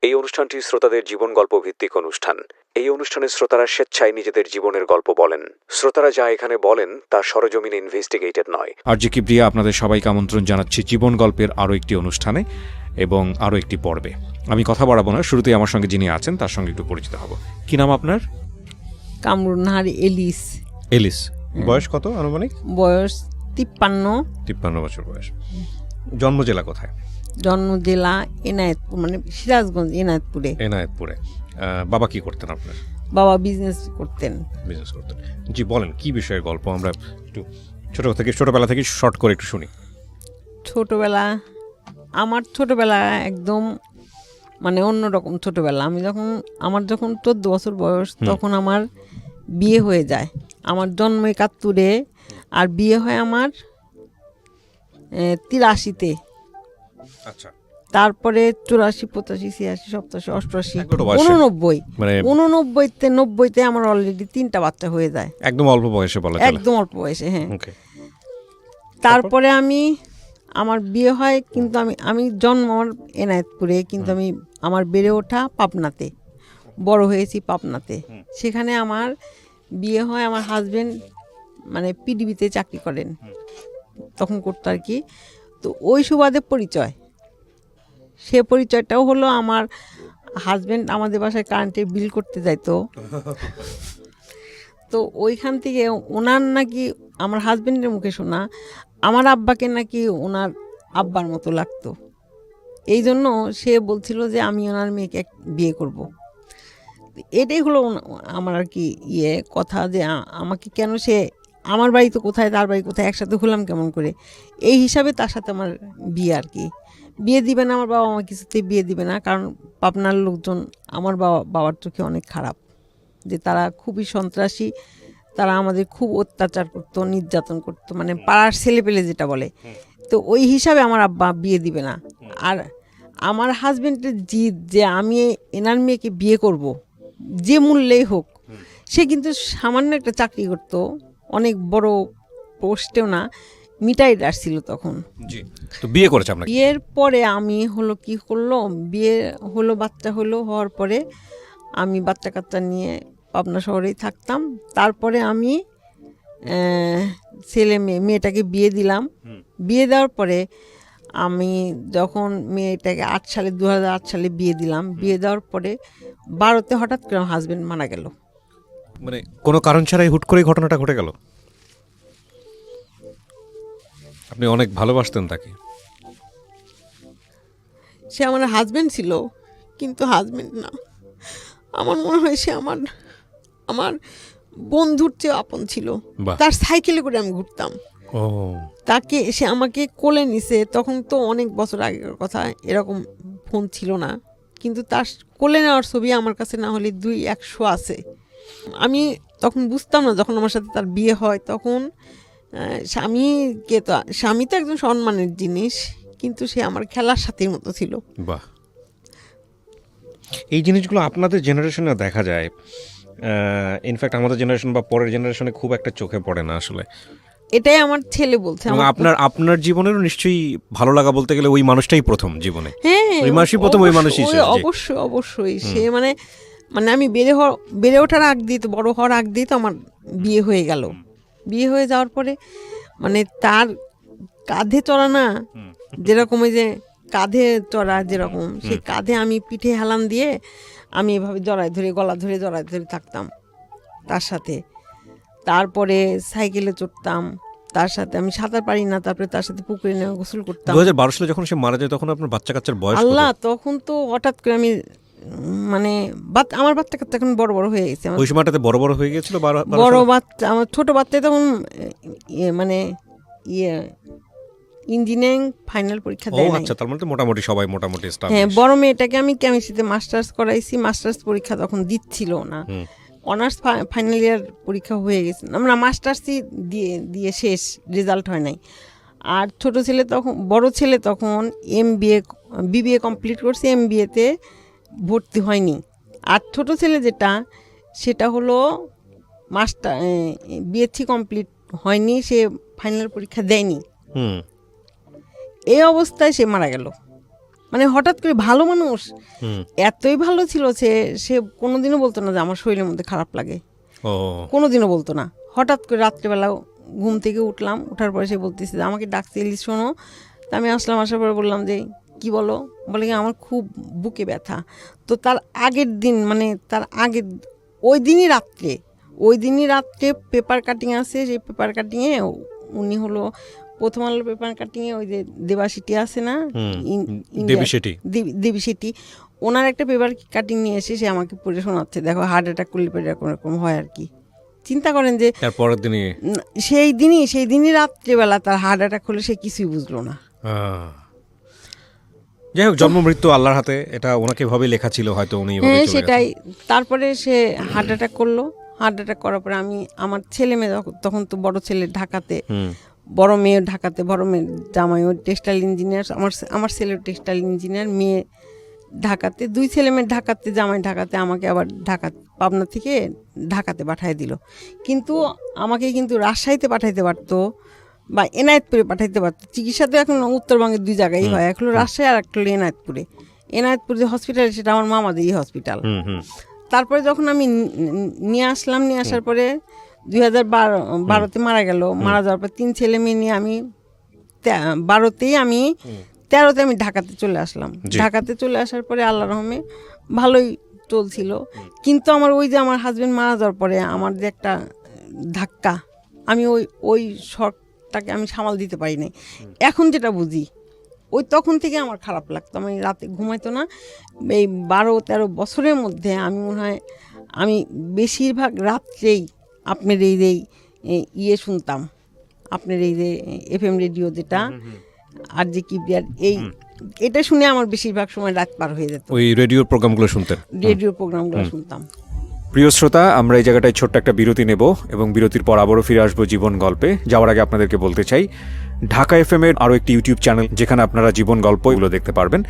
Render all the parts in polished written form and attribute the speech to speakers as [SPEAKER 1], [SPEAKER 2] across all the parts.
[SPEAKER 1] এই অনুষ্ঠানটি শ্রোতাদের জীবন গল্প ভিত্তিক অনুষ্ঠান। এই অনুষ্ঠানে শ্রোতারা স্বেচ্ছায় নিজেদের জীবনের গল্প বলেন। শ্রোতারা যা এখানে বলেন তা সরেজমিনে ইনভেস্টিগেটেড নয়। আরজি কিবরিয়া আপনাদের সবাইকে আমন্ত্রণ জানাচ্ছি জীবন গল্পের আরও একটি অনুষ্ঠানে এবং আরও একটি পর্বে। আমি কথা বাড়াবো না, শুরুতেই আমার সঙ্গে যিনি আছেন তার সঙ্গে একটু পরিচিত হব। কি নাম আপনার?
[SPEAKER 2] কামরুন্নাহার এলিস।
[SPEAKER 1] এলিস। বয়স কত আনুমানিক?
[SPEAKER 2] বয়স 53
[SPEAKER 1] বছর বয়স। জন্ম জেলা কোথায়?
[SPEAKER 2] জন্ম জেলা এনায়েতপুর, মানে সিরাজগঞ্জ, এনায়েতপুরে।
[SPEAKER 1] বাবা কি করতেন আপনার?
[SPEAKER 2] বাবা বিজনেস করতেন।
[SPEAKER 1] জি বলেন, কি বিষয়ের গল্প? আমরা একটু ছোটবেলা থেকে শর্ট করে একটু শুনি।
[SPEAKER 2] আমার ছোটবেলা একদম মানে অন্যরকম ছোটবেলা। আমার যখন 14 বছর বয়স তখন আমার বিয়ে হয়ে যায়। আমার জন্ম 71-এ আর বিয়ে হয় আমার 83-তে।
[SPEAKER 1] আচ্ছা।
[SPEAKER 2] তারপরে 84, 85, 86, 87, 88,
[SPEAKER 1] মানে
[SPEAKER 2] 89, 90-তে আমার অলরেডি 3টা বাচ্চা হয়ে যায়।
[SPEAKER 1] একদম অল্প বয়সে বলা যায়।
[SPEAKER 2] একদম অল্প বয়সে, হ্যাঁ। তারপরে আমার বিয়ে হয়, কিন্তু আমি জন্ম আমার এনায়েতপুরে, কিন্তু আমার বেড়ে ওঠা পাবনাতে, বড় হয়েছি পাবনাতে। সেখানে আমার বিয়ে হয়, আমার হাজবেন্ড মানে পিডিবিতে চাকরি করেন, তখন করতো আর কি। তো ওই সুবাদে সে পরিচয়টাও হলো, আমার হাজবেন্ড আমাদের বাসায় কারেন্টের বিল করতে যাইতো। তো ওইখান থেকে ওনার নাকি, আমার হাজবেন্ডের মুখে শোনা, আমার আব্বাকে নাকি ওনার আব্বার মতো লাগতো। এই জন্য সে বলছিল যে আমি ওনার মেয়েকে বিয়ে করব। এটাই হলো আমার আর কি কথা, যে আমাকে কেন সে, আমার বাড়ি তো কোথায়, তার বাড়ি কোথায়, একসাথে হলাম কেমন করে, এই হিসাবে তার সাথে আমার বিয়ে আর কি। বিয়ে দিবে না আমার বাবা, আমার কিছুতেই বিয়ে দিবে না, কারণ পাবনার লোকজন আমার বাবার চোখে অনেক খারাপ, যে তারা খুবই সন্ত্রাসী, তারা আমাদের খুব অত্যাচার করতো, নির্যাতন করতো, মানে পাড়ার ছেলেপেলে যেটা বলে। তো ওই হিসাবে আমার আব্বা বিয়ে দিবে না। আর আমার হাজবেন্ডের জিদ যে আমি এনার মেয়েকে বিয়ে করব যে মূল্যেই হোক। সে কিন্তু সামান্য একটা চাকরি করতো, অনেক বড় পোস্টেও না, মিটাইডার ছিল তখন।
[SPEAKER 1] জি। তো বিয়ে করেছে আপনাকে?
[SPEAKER 2] বিয়ের পরে আমি কি করলো, বিয়ে হলো, বাচ্চা হওয়ার পরে আমি বাচ্চা কাচ্চা নিয়ে পাবনা শহরেই থাকতাম। তারপরে আমি মেয়েটাকে বিয়ে দিলাম। বিয়ে দেওয়ার পরে আমি যখন মেয়েটাকে 2008 সালে বিয়ে দিলাম, বিয়ে দেওয়ার পরে 12-তে হঠাৎ করে আমার হাজবেন্ড মারা গেল।
[SPEAKER 1] মানে কোনো কারণ ছাড়াই হুট করে ঘটনাটা ঘটে গেল? আপনি অনেক ভালোবাসতেন তাকে?
[SPEAKER 2] সে আমার হাজবেন্ড ছিল, কিন্তু হাজবেন্ড না। আমার মনে হয় সে আমার বন্ধুর চেয়ে আপন ছিল। তার সাইকেলে করে আমি ঘুরতাম। তাকে সে আমাকে কোলে নিছে, তখন তো অনেক বছর আগের কথা, এরকম ফোন ছিল না, কিন্তু তার কোলে নেওয়ার ছবি আমার কাছে না হলে 200 আছে। আমি তখন বুঝতাম না, যখন আমার সাথে তার বিয়ে হয় তখন স্বামী তো একজন সম্মানের জিনিস, কিন্তু সে আমার খেলার সাথীর মতো ছিল।
[SPEAKER 1] বাহ, এই জিনিসগুলো আপনাদের জেনারেশনে দেখা যায়। ইনফ্যাক্ট আমাদের জেনারেশন বা পরের জেনারেশনে খুব একটা চোখে পড়ে না আসলে।
[SPEAKER 2] এটাই আমার ছেলে বলছে।
[SPEAKER 1] আপনার জীবনেরও নিশ্চয়ই ভালো লাগা বলতে গেলে ওই মানুষটাই প্রথম জীবনে।
[SPEAKER 2] হ্যাঁ,
[SPEAKER 1] ওই মানুষই প্রথম, ওই মানুষই
[SPEAKER 2] অবশ্যই। সে মানে আমি বেড়ে ওঠার আগ দিয়ে, তো বড় হওয়ার আগ দিয়ে তো আমার বিয়ে হয়ে গেল। বিয়ে হয়ে যাওয়ার পরে মানে তার কাঁধে চড়া না, যেরকম ওই যে কাঁধে চড়া যেরকম, সেই কাঁধে আমি পিঠে হেলান দিয়ে আমি এভাবে গলা ধরে জড়ায় ধরে থাকতাম তার সাথে। তারপরে সাইকেলে চড়তাম তার সাথে, আমি সাঁতার পারি না, তারপরে তার সাথে পুকুরে নেওয়া গোসল করতাম।
[SPEAKER 1] 2012 সালে যখন সে মারা যায় তখন আপনার বাচ্চা কাচ্চার বয়স?
[SPEAKER 2] আল্লাহ, তখন তো হঠাৎ করে আমি মানে আমার বাচ্চা কাচ্চা এখন বড় হয়ে গেছে।
[SPEAKER 1] ওই সময়টাতে বড় হয়ে গেছিল?
[SPEAKER 2] বড় বাচ্চা, আমার ছোট বাচ্চা তখন মানে ইঞ্জিনিয়ারিং ফাইনাল পরীক্ষা দেয় নাই।
[SPEAKER 1] আচ্ছা, তার মানে মোটামুটি সবাই মোটামুটি স্টাফ।
[SPEAKER 2] হ্যাঁ, বড় মেয়েটাকে আমি কেমিস্ট্রিতে মাস্টার্স করাইছি, মাস্টার্স পরীক্ষা তখন দিচ্ছিল না, অনার্স ফাইনাল ইয়ার পরীক্ষা হয়ে গেছে, আমরা মাস্টার্সই দিয়ে শেষ, রেজাল্ট হয় নাই। আর বড় ছেলে তখন বিবিএ কমপ্লিট করছে, MBA-তে ভর্তি হয়নি। আর ছোট ছেলে সেটা হলো বিএসসি কমপ্লিট হয়নি, সে ফাইনাল পরীক্ষা দেয়নি। এই অবস্থায় সে মারা গেল। মানে হঠাৎ করে ভালো মানুষ
[SPEAKER 3] হুম।
[SPEAKER 2] এতই ভালো ছিল সে কোনোদিনও বলতো না যে আমার শরীরের মধ্যে খারাপ লাগে,
[SPEAKER 3] ও
[SPEAKER 2] কোনোদিনও বলতো না। হঠাৎ করে রাত্রেবেলা ঘুম থেকে উঠলাম, ওঠার পরে সে বলতেছে যে আমাকে ডাকতে এলি শোনো। তা আমি আসলাম, আসার পরে বললাম যে কি বলো, বলে কি আমার খুব বুকে ব্যথা। তো তার আগের দিন মানে তার আগের ওই দিনই রাত্রে পেপার কাটিং আছে, সেই পেপার কাটিংয়ে উনি হলো প্রথম আলো পেপার কাটিংয়ে ওই যে দেবাশিটি আছে না,
[SPEAKER 3] দেবী সেটি।
[SPEAKER 2] দেবী সেটি, ওনার একটা পেপার কাটিং নিয়ে এসে সে আমাকে পড়ে শোনাচ্ছে, দেখো হার্ট অ্যাটাক করলে এরকম এরকম হয় আর কি। চিন্তা করেন যে
[SPEAKER 3] তার পরের দিনই
[SPEAKER 2] সেই দিনই রাত্রেবেলা তার হার্ট অ্যাটাক হলে সে কিছুই বুঝলো না।
[SPEAKER 3] যাই হোক, জন্ম মৃত্যু আল্লাহর হাতে, এটা ওনাকে এভাবেই লেখা ছিল, হয়তো উনি এভাবেই
[SPEAKER 2] হ্যাঁ
[SPEAKER 3] চলে
[SPEAKER 2] সেটাই।
[SPEAKER 3] গেছেন।
[SPEAKER 2] তারপরে সে হার্ট অ্যাটাক করলো। হার্ট অ্যাটাক করার পরে আমি আমার ছেলে মেয়ে তখন তো বড় ছেলে ঢাকাতে, বড় মেয়ে ঢাকাতে, বড় মেয়ে জামাইও টেক্সটাইল ইঞ্জিনিয়ার, আমার ছেলেও টেক্সটাইল ইঞ্জিনিয়ার, মেয়ে ঢাকাতে, দুই ছেলে মেয়ে ঢাকাতে, জামাই ঢাকাতে, আমাকে আবার পাবনা থেকে ঢাকাতে পাঠিয়ে দিল। কিন্তু আমাকে কিন্তু রাজশাহীতে পাঠাইতে পারতো বা এনায়েতপুরে পাঠাইতে পারতো। চিকিৎসা তো এখন উত্তরবঙ্গের দুই জায়গায় হয়, এক হলো রাজশাহী আর একটা হলো এনায়েতপুরে। এনায়েতপুর যে হসপিটাল সেটা আমার মামাদেরই হসপিটাল। তারপরে যখন আমি নিয়ে আসার পরে 2012-তে মারা গেল। মারা যাওয়ার পর 3 ছেলে মেয়ে নিয়ে আমি 13তে আমি ঢাকাতে চলে আসলাম। ঢাকাতে চলে আসার পরে আল্লাহর রহমে ভালোই চলছিল। কিন্তু আমার ওই যে আমার হাজবেন্ড মারা যাওয়ার পরে আমার যে একটা ধাক্কা, আমি ওই শখটাকে আমি সামাল দিতে পারি নাই। এখন যেটা বুঝি, তখন থেকে আমার খারাপ লাগতো, আমি রাতে ঘুমাইতো না। এই 12-13 বছরের মধ্যে আমি মনে হয় আমি বেশিরভাগ রাত্রেই আপনার এই যে শুনতাম, আপনার এই যে FM রেডিও যেটা আর যে কিবরিয়ার এটা শুনে আমার বেশিরভাগ সময় রাত পার হয়ে যেত।
[SPEAKER 3] ওই রেডিওর প্রোগ্রামগুলো শুনতেন?
[SPEAKER 2] রেডিও প্রোগ্রামগুলো শুনতাম।
[SPEAKER 1] প্রিয় শ্রোতা, আমরা এই জায়গাটায় ছোট্ট একটা বিরতি নেব এবং বিরতির পর আবারও ফিরে আসবো জীবন গল্পে। যাওয়ার আগে আপনাদেরকে বলতে চাই, ঢাকা FM এর আরও একটি ইউটিউব চ্যানেল যেখানে আপনারা জীবন গল্পগুলো দেখতে পারবেন।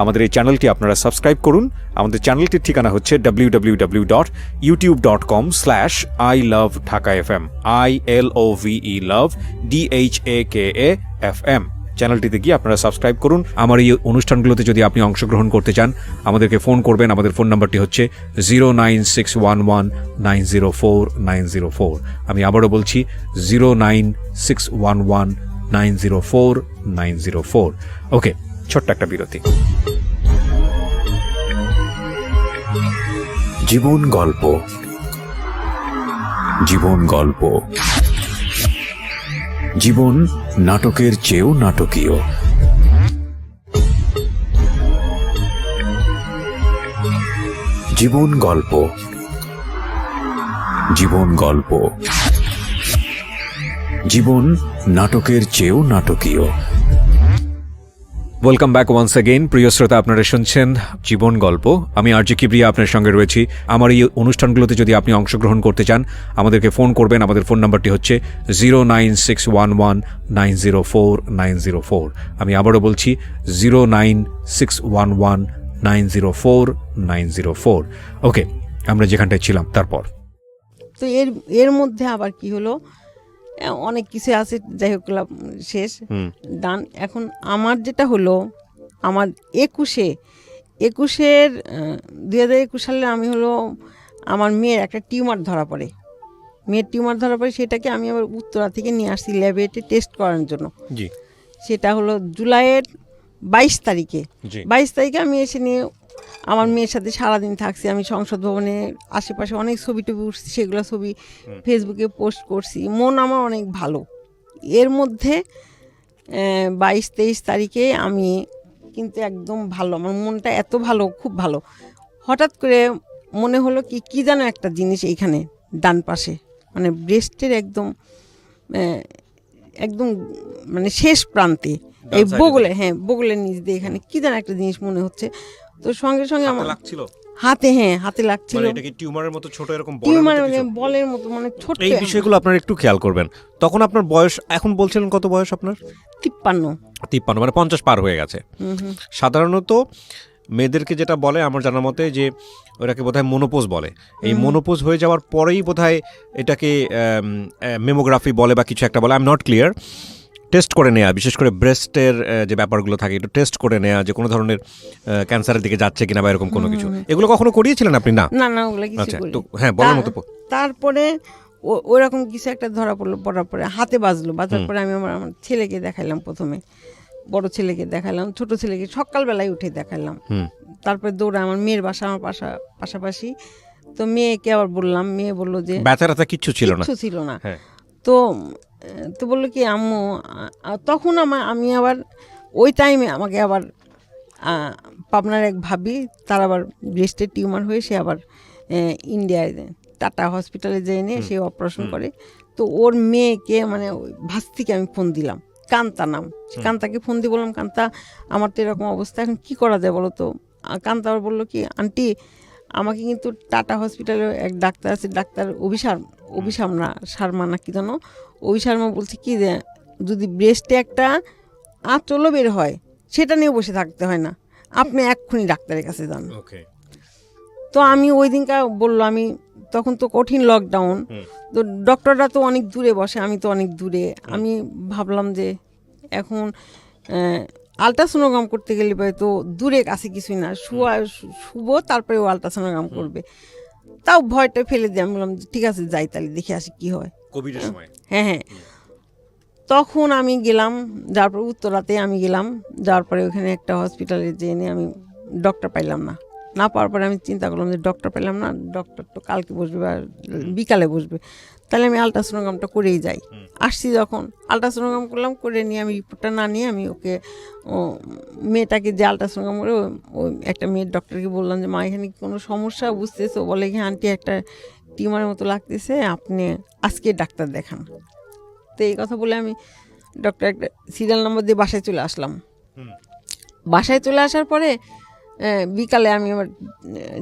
[SPEAKER 1] আমাদের এই চ্যানেলটি আপনারা সাবস্ক্রাইব করুন। আমাদের চ্যানেলটির ঠিকানা হচ্ছে www.youtube.com/ilovedhakafm ILOVE love DHAKAFM। চ্যানেলটিতে গিয়ে আপনারা সাবস্ক্রাইব করুন। আমার এই অনুষ্ঠানগুলোতে যদি আপনি অংশগ্রহণ করতে চান, আমাদেরকে ফোন করবেন। আমাদের ফোন নাম্বারটি হচ্ছে 09611904904। আমি আবারও বলছি 09611904904। ওকে, ছোট্ট একটা বিরতি। জীবন গল্প, জীবন গল্প। জীবন নাটকের চেয়েও নাটকীয়। জীবন গল্প, জীবন গল্প। জীবন নাটকের চেয়েও নাটকীয়। Welcome back once again. প্রিয় শ্রোতা, আপনারা শুনছেন জীবন গল্প। আমি আরজি কিবরিয়া আপনার সঙ্গে রয়েছি। আমার এই অনুষ্ঠানগুলোতে যদি আপনি অংশগ্রহণ করতে চান, আমাদেরকে ফোন করবেন। আমাদের ফোন নাম্বারটি হচ্ছে 09611904904। আমি আবারও বলছি 09611904904। ওকে, আমরা যেখানটায় ছিলাম তারপর
[SPEAKER 2] তো এর মধ্যে আবার কি হলো, অনেক কিছু আছে, যাই হোক শেষ ডান। এখন আমার যেটা হলো, আমার 2021 সালে আমি হলো আমার মেয়ের একটা টিউমার ধরা পড়ে। সেটাকে আমি আবার উত্তরা থেকে নিয়ে আসছি ল্যাবরেটরি টেস্ট করার জন্য। সেটা হলো জুলাইয়ের 22 তারিখে। 22 তারিখে আমি এসে নিয়ে আমার মেয়ের সাথে সারাদিন থাকছি। আমি সংসদ ভবনে আশেপাশে অনেক ছবি টবি উঠছি, সেগুলো ছবি ফেসবুকে পোস্ট করছি। মন আমার অনেক ভালো। এর মধ্যে 22-23 তারিখে আমি কিন্তু একদম ভালো, আমার মনটা এত ভালো, খুব ভালো। হঠাৎ করে মনে হলো কি যেন একটা জিনিস এইখানে ডান পাশে, মানে ব্রেস্টের একদম মানে শেষ প্রান্তে, এই বগলের নিচ দিয়ে এখানে কি যেন একটা জিনিস মনে হচ্ছে। তো সঙ্গে সঙ্গে আমার হাতে লাগছিল।
[SPEAKER 3] এটা কি টিউমারের মতো ছোট, এরকম
[SPEAKER 2] বলের মতো, মানে ছোট।
[SPEAKER 3] এই বিষয়গুলো আপনারা একটু খেয়াল করবেন। তখন আপনার বয়স, এখন বলছিলেন কত বয়স আপনার?
[SPEAKER 2] 53,
[SPEAKER 3] মানে 50 পার হয়ে গেছে। সাধারণত মেয়েদেরকে যেটা বলে আমার জানার মতে, যে ওটাকে বোধহয় মোনোপোজ বলে। এই মোনোপোজ হয়ে যাওয়ার পরেই বোধহয় এটাকে মেমোগ্রাফি বলে বা কিছু একটা বলে, I am not clear. Test করে নেওয়া, বিশেষ করে ব্রেস্টের যে ব্যাপারগুলো থাকে একটু টেস্ট করে নেওয়া, যে কোনো ধরনের ক্যান্সারের দিকে যাচ্ছে কিনা বা এরকম কোনো কিছু, এগুলো কখনো করিয়েছিলেন আপনি? না
[SPEAKER 2] না না, ওগুলো কিছু
[SPEAKER 3] আচ্ছা,
[SPEAKER 2] করি
[SPEAKER 3] তো হ্যাঁ বলার মতো।
[SPEAKER 2] তারপরে ওরকম কিছু একটা ধরা পড়লো, পড়ার পরে হাতে বাজার পরে আমি আমার ছেলেকে দেখাইলাম, প্রথমে বড় ছেলেকে দেখালাম, ছোট ছেলেকে সকালবেলায় উঠে দেখালাম, তারপরে দৌড়ে আমার মেয়ের বাসা আমার পাশাপাশি। তো মেয়েকে আবার বললাম, মেয়ে বললো যে
[SPEAKER 3] ব্যথা কিচ্ছু ছিল না।
[SPEAKER 2] তো বললো কি আম্মু, তখন আমি আবার ওই টাইমে আমাকে আবার পাবনার এক ভাবি, তার আবার ব্রেস্টের টিউমার হয়ে সে আবার ইন্ডিয়ায় টাটা হসপিটালে যেয়ে নিয়ে সে অপারেশন করে। তো ওর মেয়েকে মানে ভাস্তিকে আমি ফোন দিলাম, কান্তা নাম, কান্তাকে ফোন দিয়ে বললাম, কান্তা আমার তো এরকম অবস্থা, এখন কী করা যায় বলো তো। কান্তা আবার বললো কি, আন্টি আমাকে কিন্তু টাটা হসপিটালে এক ডাক্তার আছে, ডাক্তার শর্মা না কি জানো, শর্মা বলছে কি যে যদি ব্রেস্টে একটা আঁচলও বের হয় সেটা নিয়ে বসে থাকতে হয় না, আপনি এক্ষুনি ডাক্তারের কাছে যান। তো আমি ওই দিনকা বললো, আমি তখন তো কঠিন লকডাউন, তো ডক্টররা তো অনেক দূরে বসে, আমি তো অনেক দূরে। আমি ভাবলাম যে এখন আলট্রাসোনোগ্রাম করতে গেলে তো দূরে কাছে কিছুই না, শুভ তারপরে ও আলট্রাসোনোগ্রাম করবে, তাও ভয়টা ফেলে দিয়ে আমি বললাম ঠিক আছে যাই, তাহলে দেখে আসি কি হয়।
[SPEAKER 3] কোভিডের সময়?
[SPEAKER 2] হ্যাঁ। তখন আমি গেলাম, যাওয়ার পরে উত্তরাতে আমি গেলাম, যাওয়ার পরে ওখানে একটা হসপিটালে যেয়ে আমি ডক্টর পাইলাম না পাওয়ার পরে আমি চিন্তা করলাম যে ডক্টর পেলাম না, ডক্টর তো কালকে বসবে বা বিকালে বসবে, তাহলে আমি আলট্রাসোনোগ্রামটা করেই যাই। আসছি যখন আলট্রাসোনোগ্রাম করলাম, করে নিয়ে আমি রিপোর্টটা না নিয়ে আমি ওকে মেয়েটাকে যে আলট্রাসোনোগ্রাম করে ওই একটা মেয়ের ডক্টরকে বললাম যে মা এখানে কোনো সমস্যা বুঝতেছে? বলে কি আন্টি একটা টিউমারের মতো লাগতেছে, আপনি আজকে ডাক্তার দেখান। তো এই কথা বলে আমি ডক্টর একটা সিরিয়াল নাম্বার দিয়ে বাসায় চলে আসলাম। বাসায় চলে আসার পরে বিকালে আমি আবার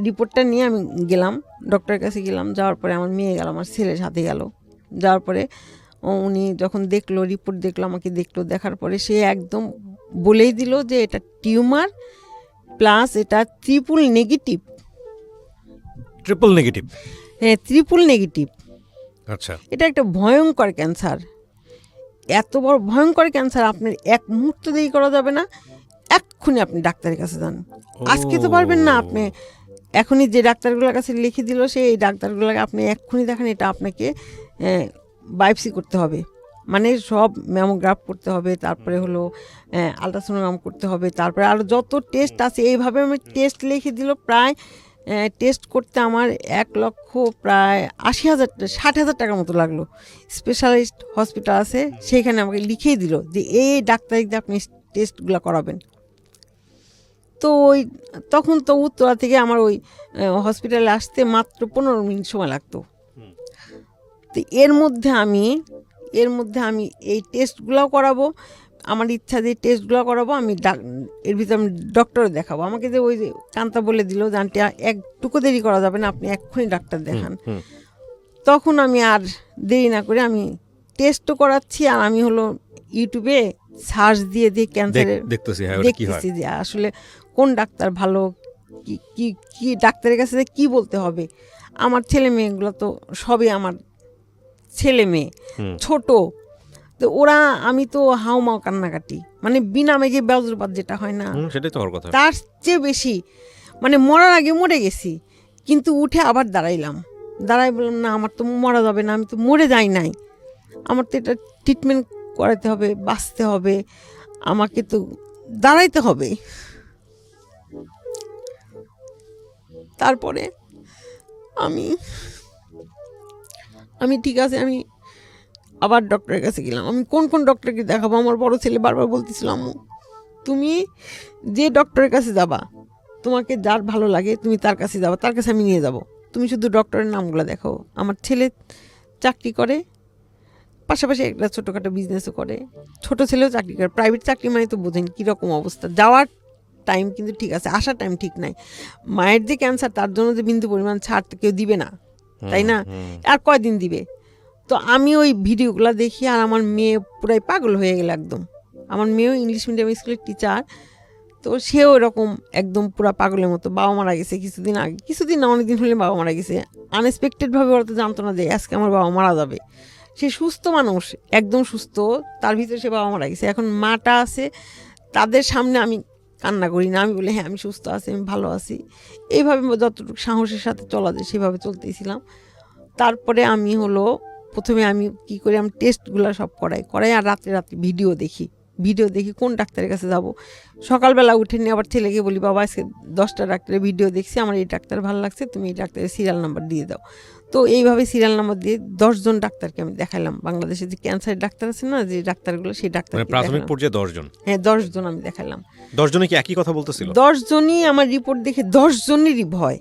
[SPEAKER 2] রিপোর্টটা নিয়ে আমি গেলাম ডক্টরের কাছে গেলাম। যাওয়ার পরে আমার মেয়ে গেল, আমার ছেলের সাথে গেল। যাওয়ার পরে উনি যখন দেখলো, রিপোর্ট দেখলো, আমাকে দেখলো, দেখার পরে সে একদম বলেই দিল যে এটা টিউমার প্লাস এটা ট্রিপল নেগেটিভ। হ্যাঁ, ট্রিপল নেগেটিভ।
[SPEAKER 3] আচ্ছা,
[SPEAKER 2] এটা একটা ভয়ঙ্কর ক্যান্সার, এত বড় ভয়ঙ্কর ক্যান্সার, আপনার এক মুহূর্ত দেরি করা যাবে না, এক্ষুনি আপনি ডাক্তারের কাছে যান। আজকে তো পারবেন না আপনি, এখনই যে ডাক্তারগুলোর কাছে লিখে দিল সেই ডাক্তারগুলোকে আপনি এক্ষুনি দেখান, এটা আপনাকে বায়োপসি করতে হবে, মানে সব ম্যামোগ্রাফ করতে হবে, তারপরে হলো আলট্রাসোনোগ্রাম করতে হবে, তারপরে আরও যত টেস্ট আছে এইভাবে আমি টেস্ট লিখে দিল। প্রায় টেস্ট করতে আমার 1,80,000 টাকার মতো লাগলো। স্পেশালিস্ট হসপিটাল আছে সেইখানে আমাকে লিখেই দিল যে এই ডাক্তার দিয়ে আপনি টেস্টগুলো করাবেন। তো তখন তো উত্তরা থেকে আমার ওই হসপিটালে আসতে মাত্র 15 মিনিট সময় লাগতো। তো এর মধ্যে আমি এই টেস্টগুলোও করাবো, আমার ইচ্ছা যে টেস্টগুলো করাবো, আমি এর ভিতরে আমি ডক্টরে দেখাবো। আমাকে যে ওই যে কান্তা বলে দিল যে আন্টি একটুকু দেরি করা যাবে না, আপনি এক্ষুনি ডাক্তার দেখান। তখন আমি আর দেরি না করে আমি টেস্টও করাচ্ছি, আর আমি হলো ইউটিউবে সার্চ দিয়ে ক্যান্সারের দেখতেছি যে আসলে কোন ডাক্তার ভালো, কি ডাক্তারের কাছে কি বলতে হবে। আমার ছেলে মেয়েগুলো তো সবই আমার ছেলে মেয়ে, ছোট, তো ওরা, আমি তো হাউমাও কান্নাকাটি, মানে বিনা মেঘে বজ্রপাত যেটা হয় না, তার চেয়ে বেশি, মানে মরার আগে মরে গেছি, কিন্তু উঠে আবার দাঁড়াই বললাম না আমার তো মরা যাবে না, আমি তো মরে যাই নাই, আমার তো এটা ট্রিটমেন্ট করাতে হবে, বাঁচতে হবে, আমাকে তো দাঁড়াইতে হবে। তারপরে আমি ঠিক আছে, আমি আবার ডক্টরের কাছে গেলাম। আমি কোন ডক্টরকে দেখাবো, আমার বড় ছেলে বারবার বলতেছিলাম তুমি যে ডক্টরের কাছে যাবা, তোমাকে যার ভালো লাগে তুমি তার কাছে যাবা, তার কাছে আমি নিয়ে যাব, তুমি শুধু ডক্টরের নামগুলো দেখো। আমার ছেলে চাকরি করে, পাশাপাশি একটা ছোটোখাটো বিজনেসও করে, ছোট ছেলেও চাকরি করে, প্রাইভেট চাকরি, মানে তো বোঝেন কীরকম অবস্থা। যাওয়ার টাইম কিন্তু ঠিক আছে, আসার টাইম ঠিক নাই। মায়ের যে ক্যান্সার, তার জন্য যে বিন্দু পরিমাণ ছাড় কেউ দিবে না, তাই না? আর কয়দিন দিবে? তো আমি ওই ভিডিওগুলো দেখি আর আমার মেয়ে পুরাই পাগল হয়ে গেল একদম। আমার মেয়েও ইংলিশ মিডিয়াম স্কুলের টিচার, তো সেও এরকম একদম পুরা পাগলের মতো। বাবা মারা গেছে কিছুদিন আগে, কিছুদিন না অনেকদিন হলে বাবা মারা গেছে আনএক্সপেক্টেডভাবে। ওরা তো জানতো না যে আজকে আমার বাবা মারা যাবে, সে সুস্থ মানুষ, একদম সুস্থ, তার ভিতরে সে বাবা মারা গেছে। এখন মাটা আছে, তাদের সামনে আমি কান্না করি না, আমি বলি হ্যাঁ আমি সুস্থ আছি, আমি ভালো আছি। এইভাবে যতটুকু সাহসের সাথে চলা যায় সেভাবে চলতেছিলাম। তারপরে আমি হলো প্রথমে আমি কি করি, আমি টেস্টগুলো সব করাই আর রাত্রে ভিডিও দেখি কোন ডাক্তারের কাছে যাব। সকালবেলা উঠে নিয়ে আবার ছেলেকে বলি, বাবা আজকে 10টা ডাক্তারের ভিডিও দেখছি, আমার এই ডাক্তার ভালো লাগছে, তুমি এই ডাক্তারের সিরিয়াল নাম্বার দিয়ে দাও। তো এইভাবে সিরিয়াল নাম্বার দিয়ে 10 জন ডাক্তারকে আমি দেখালাম। বাংলাদেশে যে ক্যান্সারের ডাক্তার আছে না, যে ডাক্তারগুলো, সেই ডাক্তার
[SPEAKER 3] প্রাথমিক পর্যায়ে 10 জন?
[SPEAKER 2] হ্যাঁ 10 জন আমি দেখালাম।
[SPEAKER 3] 10 জনই কি একই কথা বলতেছিল?
[SPEAKER 2] 10 জনই আমার রিপোর্ট দেখে 10 জনেরই ভয়,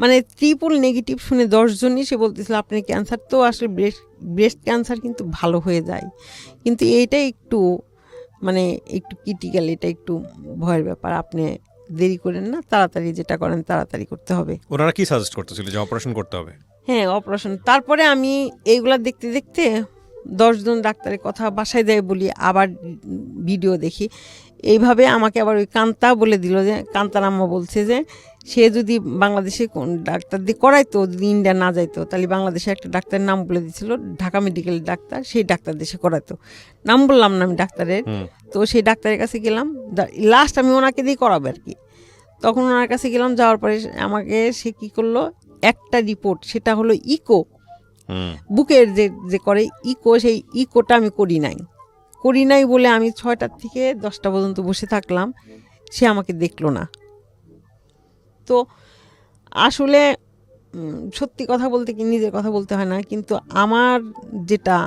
[SPEAKER 2] মানে ট্রিপল নেগেটিভ শুনে 10 জনই সে বলতেছিল আপনার ক্যান্সার তো আসলে ব্রেস্ট ক্যান্সার কিন্তু ভালো হয়ে যায়, কিন্তু এইটা একটু মানে একটু ক্রিটিক্যাল, এটা একটু ভয়ের ব্যাপার, আপনি দেরি করেন না, তাড়াতাড়ি যেটা করেন তাড়াতাড়ি করতে হবে।
[SPEAKER 3] ওনারা কি সাজেস্ট করতেছিল যে অপারেশন করতে হবে?
[SPEAKER 2] হ্যাঁ অপারেশন। তারপরে আমি এইগুলা দেখতে দেখতে 10 জন ডাক্তারের কথা বাসায় দেয় বলি, আবার ভিডিও দেখি। এইভাবে আমাকে আবার ওই কান্তা বলে দিল, যে কান্তার আম্মা বলছে যে সে যদি বাংলাদেশে কোন ডাক্তার দিয়ে করাইতো, যদি ইন্ডিয়া না যাইতো, তাহলে বাংলাদেশে একটা ডাক্তারের নাম বলে দিয়েছিল, ঢাকা মেডিকেল ডাক্তার, সেই ডাক্তার দেশে করাইতো। নাম বললাম না আমি ডাক্তারের। তো সেই ডাক্তারের কাছে গেলাম, লাস্ট আমি ওনাকে দিয়ে করাবো আর কি। তখন ওনার কাছে গেলাম, যাওয়ার পরে আমাকে সে কী করলো, একটা রিপোর্ট, সেটা হলো ইকো, বুকের যে করে ইকো, সেই ইকোটা আমি করি নাই বলে আমি 6টা থেকে 10টা পর্যন্ত বসে থাকলাম, সে আমাকে দেখলো না। তো আসলে সত্যি কথা বলতে কি, নিজের কথা বলতে হয় না, কিন্তু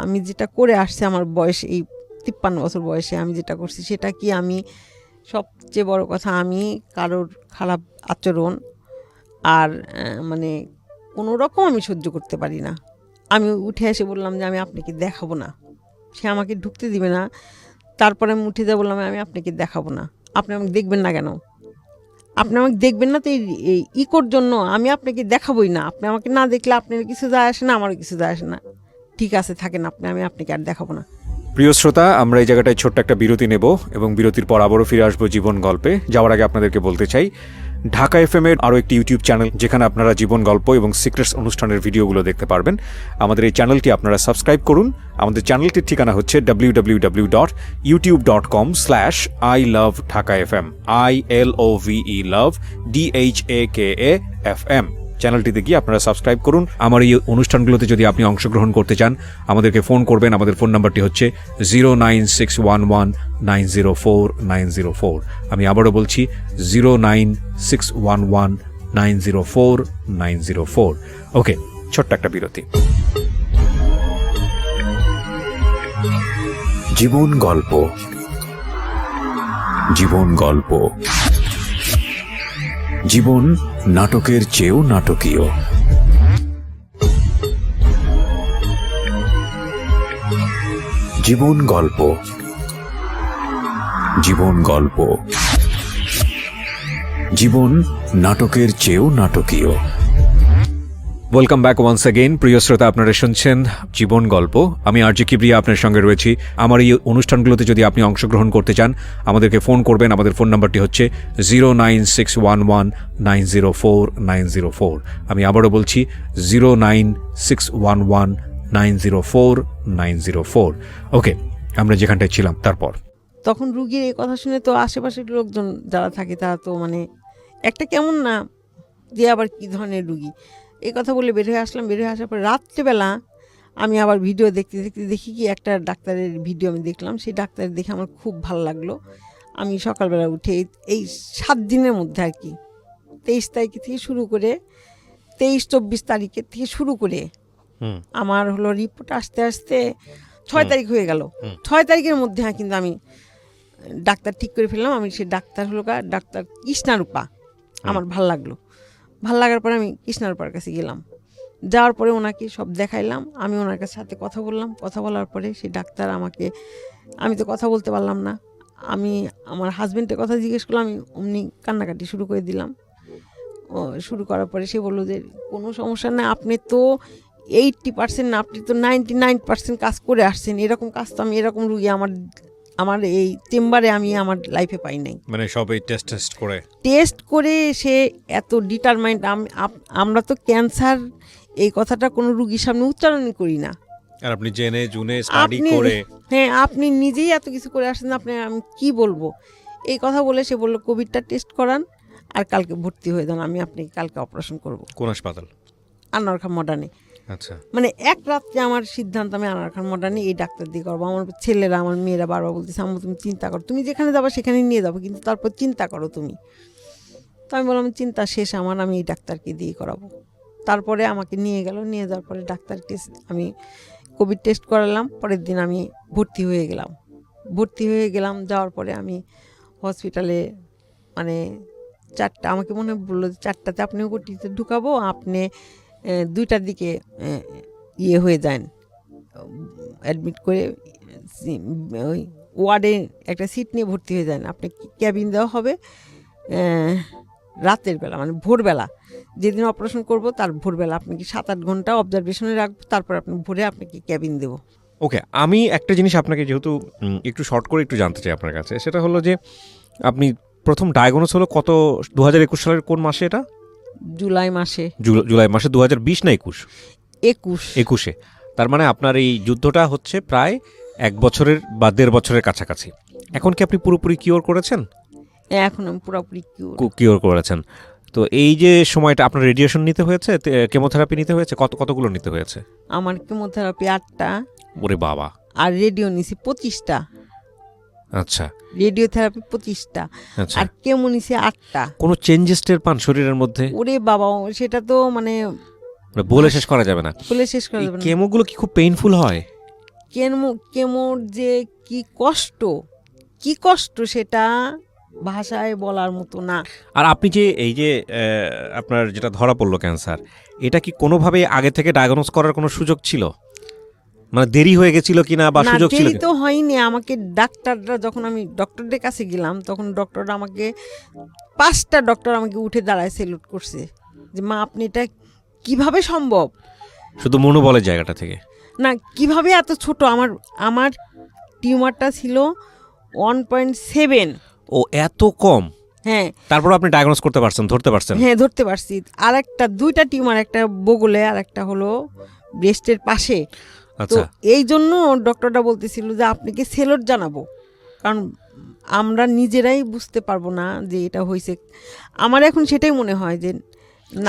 [SPEAKER 2] আমি যেটা করে আসছি, আমার বয়স এই 53 বছর বয়সে আমি যেটা করছি, সেটা কি, আমি সবচেয়ে বড় কথা, আমি কারোর খারাপ আচরণ আর মানে কোনো রকম আমি সহ্য করতে পারি না। আমি উঠে এসে বললাম যে আমি আপনাকে দেখাবো না, সে আমাকে ঢুকতে দিবে না। তারপরে আমি উঠে যা বললাম আমি আপনাকে দেখাবো না। আপনি আমাকে দেখবেন না কেন? আপনি আমাকে দেখবেন না তো এই ইকোর জন্য আমি আপনাকে দেখাবোই না। আপনি আমাকে না দেখলে আপনার কিছু যায় আসে না, আমারও কিছু যায় আসে না। ঠিক আছে থাকেন আপনি, আমি আপনাকে আর দেখাবো না।
[SPEAKER 1] প্রিয় শ্রোতা, আমরা এই জায়গাটায় ছোট্ট একটা বিরতি নেব এবং বিরতির পর আবারও ফিরে আসবো জীবন গল্পে। যাওয়ার আগে আপনাদেরকে বলতে চাই, ঢাকা FM এর আরও একটি ইউটিউব চ্যানেল, যেখানে আপনারা জীবন গল্প এবং সিক্রেটস অনুষ্ঠানের ভিডিওগুলো দেখতে পারবেন। আমাদের এই চ্যানেলটি আপনারা সাবস্ক্রাইব করুন। আমাদের চ্যানেলটির ঠিকানা হচ্ছে www.youtube.com/ilovedhakafm ILOVE love DHAKAFM। চ্যানেলটিতে গিয়ে আপনারা সাবস্ক্রাইব করুন। আমার এই অনুষ্ঠানগুলোতে যদি আপনি অংশগ্রহণ করতে চান, আমাদেরকে ফোন করবেন। আমাদের ফোন নাম্বারটি হচ্ছে 09611904904। আমি আবারও বলছি 09611904904। ওকে, ছোট্ট একটা বিরতি। জীবন গল্প, জীবন গল্প। জীবন নাটকের চেয়েও নাটকীয়। জীবন গল্প, জীবন গল্প। জীবন নাটকের চেয়েও নাটকীয়। Welcome back once again. প্রিয় শ্রোতা, আপনারা শুনছেন জীবন গল্প। আমি আরজি কিবরিয়া আপনার সঙ্গে রয়েছি। আমার এই অনুষ্ঠানগুলোতে যদি আপনি অংশগ্রহণ করতে চান, আমাদেরকে ফোন করবেন। আমাদের ফোন নাম্বারটি হচ্ছে 09611904904। আমি আবারও বলছি 09611904904। ওকে, আমরা যেখানটায় ছিলাম তারপর।
[SPEAKER 2] তখন রুগীর এই কথা শুনে তো আশেপাশের লোকজন যারা থাকে তারা তো মানে একটা কেমন না, যে আবার কী ধরনের রুগী, এই কথা বলে বের হয়ে আসলাম। বের হয়ে আসার পর রাত্রেবেলা আমি আবার ভিডিও দেখতে দেখতে দেখি কি একটা ডাক্তারের ভিডিও আমি দেখলাম। সেই ডাক্তারের দেখে আমার খুব ভালো লাগলো। আমি সকালবেলা উঠে এই 7 দিনের মধ্যে আর কি, 23 তারিখ থেকে শুরু করে 23-24 তারিখের থেকে শুরু করে আমার হলো রিপোর্ট আসতে আসতে 6 তারিখ হয়ে গেল। 6 তারিখের মধ্যে কিন্তু আমি ডাক্তার ঠিক করে ফেললাম। আমি সে ডাক্তার হলো ডাক্তার কৃষ্ণারূপা। আমার ভাল লাগলো। ভাল লাগার পরে আমি কৃষ্ণারূপার কাছে গেলাম। যাওয়ার পরে ওনাকে সব দেখাইলাম। আমি ওনার সাথে কথা বললাম। কথা বলার পরে সেই ডাক্তার আমাকে, আমি তো কথা বলতে পারলাম না, আমি আমার হাজব্যান্ডের কথা জিজ্ঞেস করলাম। আমি অমনি কান্নাকাটি শুরু করে দিলাম। শুরু করার পরে সে বললো যে কোনো সমস্যা না, আপনি তো 80% না, আপনি তো 99% কাজ করে আসছেন। এরকম কাজ তো আমি, এরকম রুগী আমার এই চেম্বারে আমি আমার লাইফে পাই নাই।
[SPEAKER 3] মানে সবাই টেস্ট করে
[SPEAKER 2] সে এত ডিটারমাইন্ড। আমরা তো ক্যান্সার এই কথাটা কোনো রুগীর সামনে উচ্চারণই করি না।
[SPEAKER 3] আর আপনি জেনে জুনে স্টাডি
[SPEAKER 2] আপনি-
[SPEAKER 3] করে
[SPEAKER 2] হ্যাঁ, আপনি নিজেই এত কিছু করে আসেন, আপনি আমি কি বলবো। এই কথা বলে সে বললো কোভিডটা টেস্ট করান আর কালকে ভর্তি হয়ে যান, আমি আপনি কালকে অপারেশন করব
[SPEAKER 3] কোন হাসপাতাল?
[SPEAKER 2] আনোয়ার খান মডার্নে।
[SPEAKER 3] আচ্ছা,
[SPEAKER 2] মানে এক রাত্রে আমার সিদ্ধান্ত, আমি আনোয়ার খান মডার্নে এই ডাক্তার দিয়ে করবো। আমার ছেলেরা আমার মেয়েরা বারবার বলতেছে আম্মু তুমি চিন্তা করো, তুমি যেখানে যাবো সেখানে নিয়ে যাবো, কিন্তু তারপর চিন্তা করো তুমি। তো আমি বললাম চিন্তা শেষ আমার, আমি এই ডাক্তারকে দিয়ে করাবো। তারপরে আমাকে নিয়ে গেল, নিয়ে যাওয়ার পরে ডাক্তার টেস্ট, আমি কোভিড টেস্ট করালাম। পরের দিন আমি ভর্তি হয়ে গেলাম। যাওয়ার পরে আমি হসপিটালে মানে 4টা, আমাকে মনে বললো যে 4টাতে আপনি ওটিতে ঢুকাবো, আপনি 2টার দিকে ইয়ে হয়ে যান, অ্যাডমিট করে ওই ওয়ার্ডে একটা সিট নিয়ে ভর্তি হয়ে যান। আপনি ক্যাবিন দেওয়া হবে রাতের বেলা, মানে ভোরবেলা, যেদিন অপারেশন করব তার ভোরবেলা আপনাকে 7-8 ঘন্টা অবজারভেশনে রাখবো, তারপর আপনি ভোরে আপনাকে ক্যাবিন দেবো।
[SPEAKER 3] ওকে। আমি একটা জিনিস আপনাকে যেহেতু একটু শর্ট করে একটু জানতে চাই আপনার কাছে, সেটা হলো যে আপনি প্রথম ডায়াগনোস হলো কত 2021 সালের কোন মাসে? এটা
[SPEAKER 2] জুলাই মাসে।
[SPEAKER 3] জুলাই মাসে 2020 না 21?
[SPEAKER 2] 21।
[SPEAKER 3] তার মানে আপনার এই যুদ্ধটা হচ্ছে প্রায় 1 বছরের বা 1.5 বছরের কাছাকাছি। এখন কি আপনি পুরোপুরি কিওর করেছেন?
[SPEAKER 2] এখন আমি পুরোপুরি
[SPEAKER 3] কিওর করেছেন। তো এই যে সময়টা আপনার রেডিয়েশন নিতে হয়েছে, কেমোথেরাপি নিতে হয়েছে, কতগুলো নিতে হয়েছে?
[SPEAKER 2] আমার কেমোথেরাপি 8টা।
[SPEAKER 3] ওরে বাবা।
[SPEAKER 2] আর রেডিও নিছি 25টা।
[SPEAKER 3] আচ্ছা,
[SPEAKER 2] রেডিওথেরাপি 25টা,
[SPEAKER 3] আচ্ছা।
[SPEAKER 2] আর কেমো নিছি 8টা।
[SPEAKER 3] কোনো চেঞ্জেস টের পান শরীরের মধ্যে?
[SPEAKER 2] ওরে বাবা, সেটা তো মানে
[SPEAKER 3] বলে শেষ করা যাবে না।
[SPEAKER 2] বলে শেষ করা
[SPEAKER 3] এই
[SPEAKER 2] যাবে না।
[SPEAKER 3] কেমোগুলো কি খুব পেইনফুল হয়?
[SPEAKER 2] কেমোর যে কি কষ্ট সেটা ভাষায় বলার মতো না।
[SPEAKER 3] আর আপনি যে এই যে আপনার যেটা ধরা পড়লো ক্যান্সার, এটা কি কোনোভাবে আগে থেকে ডায়াগনোস করার কোনো সুযোগ ছিল? মানে দেরি হয়ে গেছিল কিনা বা
[SPEAKER 2] না,
[SPEAKER 3] সুযোগ ছিল?
[SPEAKER 2] দেরি তো হয়নি। আমাকে ডাক্তাররা, যখন আমি ডক্টরদের কাছে গেলাম, তখন ডক্টররা আমাকে 5টা ডক্টর আমাকে উঠে দাঁড়ায় সেলুট করছে যে মা আপনি এটা কিভাবে সম্ভব।
[SPEAKER 3] শুধু মনোবলের জায়গাটা থেকে
[SPEAKER 2] না, কিভাবে এত ছোট। আমার টিউমারটা ছিল 1.7।
[SPEAKER 3] ও এত কম?
[SPEAKER 2] হ্যাঁ,
[SPEAKER 3] তারপর আপনি ডায়াগনোস করতে পারছেন, ধরতে পারছেন?
[SPEAKER 2] হ্যাঁ ধরতে পারছি। আর একটা 2টা টিউমার, একটা বগলে আর একটা হলো ব্রেস্টের পাশে। তো
[SPEAKER 3] আচ্ছা,
[SPEAKER 2] এই জন্য ডক্টরটা বলতেছিল যে আপনাকে সেলট জানাবো, কারণ আমরা নিজেরাই বুঝতে পারবো না যে এটা হয়েছে। আমার এখন সেটাই মনে হয় যে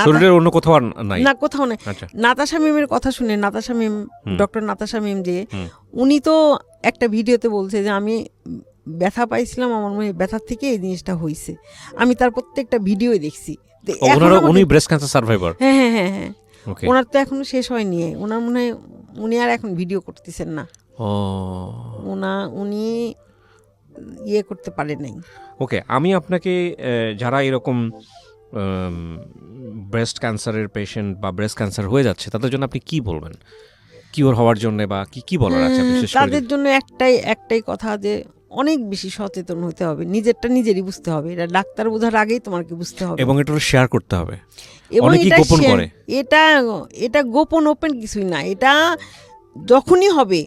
[SPEAKER 3] শরীরের অন্য কোথাও আর নাই?
[SPEAKER 2] না, কোথাও নেই।
[SPEAKER 3] আচ্ছা,
[SPEAKER 2] নাতাশা মিমের কথা শুনে, নাতাশা মিম, ডক্টর নাতাশা মিম যে
[SPEAKER 3] হুম।
[SPEAKER 2] উনি তো একটা ভিডিওতে বলছে যে আমি ব্যথা পাইছিলাম, আমার মনে হয় ব্যথার থেকে এই জিনিসটা হয়েছে। আমি তার প্রত্যেকটা ভিডিও দেখছি। তো এখন আমাকে-
[SPEAKER 3] উনি ব্রেস্ট ক্যান্সার সার্ভাইভার?
[SPEAKER 2] হ্যাঁ হ্যাঁ হ্যাঁ হ্যাঁ।
[SPEAKER 3] ওকে।
[SPEAKER 2] ওনার তো এখনো শেষ হয়নি। ওনার মনে হয় উনি আর এখন ভিডিও করতেছেন না।
[SPEAKER 3] ও
[SPEAKER 2] উনি ইয়ে করতে পারে নাই।
[SPEAKER 3] ওকে। আমি আপনাকে যারা এরকম ব্রেস্ট ক্যান্সারের পেশেন্ট বা ব্রেস্ট ক্যান্সার হয়ে যাচ্ছে তাদের জন্য আপনি কি বলবেন, কিওর হওয়ার জন্য, বা কি বলার আছে আপনি শেষ করে
[SPEAKER 2] তাদের জন্য একটাই কথা, যে অনেক বেশি সচেতন হতে হবে, নিজেরটা নিজেরই বুঝতে হবে। এটা ডাক্তার বোঝার আগেই তোমাকে বুঝতে হবে,
[SPEAKER 3] এবং এটা শেয়ার করতে হবে।
[SPEAKER 2] এবং
[SPEAKER 3] অনেকেই
[SPEAKER 2] এটা
[SPEAKER 3] গোপন করে।
[SPEAKER 2] এটা গোপন ওপেন কিছুই না। এটা যখনই হবে,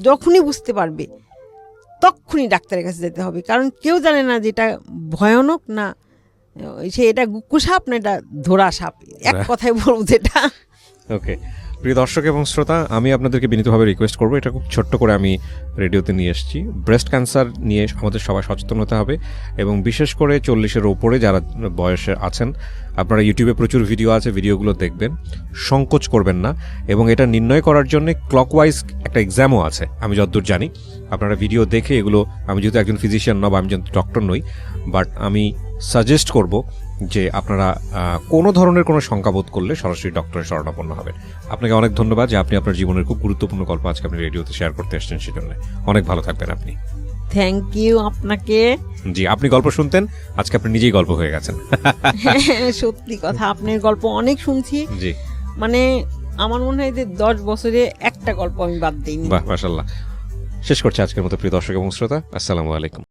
[SPEAKER 2] যখনই বুঝতে পারবে, তখনই ডাক্তারের কাছে যেতে হবে। কারণ কেউ জানে না যে এটা ভয়ানক না সে এটা কুসাপ না এটা ধরা সাপ, এক কথায় বলবো যেটা।
[SPEAKER 3] ওকে। প্রিয় দর্শক এবং শ্রোতা, আমি আপনাদেরকে বিনীতভাবে রিকোয়েস্ট করবো, এটা খুব ছোট্ট করে আমি রেডিওতে নিয়ে এসেছি। ব্রেস্ট ক্যান্সার নিয়ে আমাদের সবাই সচেতন হতে হবে, এবং বিশেষ করে 40-এর ওপরে যারা বয়সে আছেন, আপনারা ইউটিউবে প্রচুর ভিডিও আছে, ভিডিওগুলো দেখবেন, সংকোচ করবেন না। এবং এটা নির্ণয় করার জন্য ক্লকওয়াইজ একটা এক্সামও আছে আমি যতদূর জানি। আপনারা ভিডিও দেখে এগুলো, আমি যেহেতু একজন ফিজিশিয়ান নয় বা আমি যেহেতু ডক্টর নই, বাট আমি সাজেস্ট করব যে আপনারা কোনো ধরনের কোনো শঙ্কা বোধ করলে সরাসরি ডক্টরের শরণাপন্ন হবেন। আপনাকে অনেক ধন্যবাদ যে আপনি আপনার জীবনের খুব গুরুত্বপূর্ণ গল্প আজকে আপনি রেডিওতে শেয়ার করতে এসেছেন, সেজন্য অনেক ভালো থাকবেন আপনি।
[SPEAKER 2] থ্যাংক ইউ আপনাকে।
[SPEAKER 3] জি, আপনি গল্প শুনতেন, আজকে আপনি নিজেই গল্প হয়ে গেছেন।
[SPEAKER 2] সত্যি কথা, আপনার গল্প অনেক শুনছি।
[SPEAKER 3] জি,
[SPEAKER 2] মানে আমার মনে হয় যে 10 বছরে একটা গল্প আমি বাদ দিইনি।
[SPEAKER 3] বাহ, মাশাআল্লাহ। শেষ করছি আজকের মতো প্রিয় দর্শক এবং শ্রোতা, আসসালামু আলাইকুম।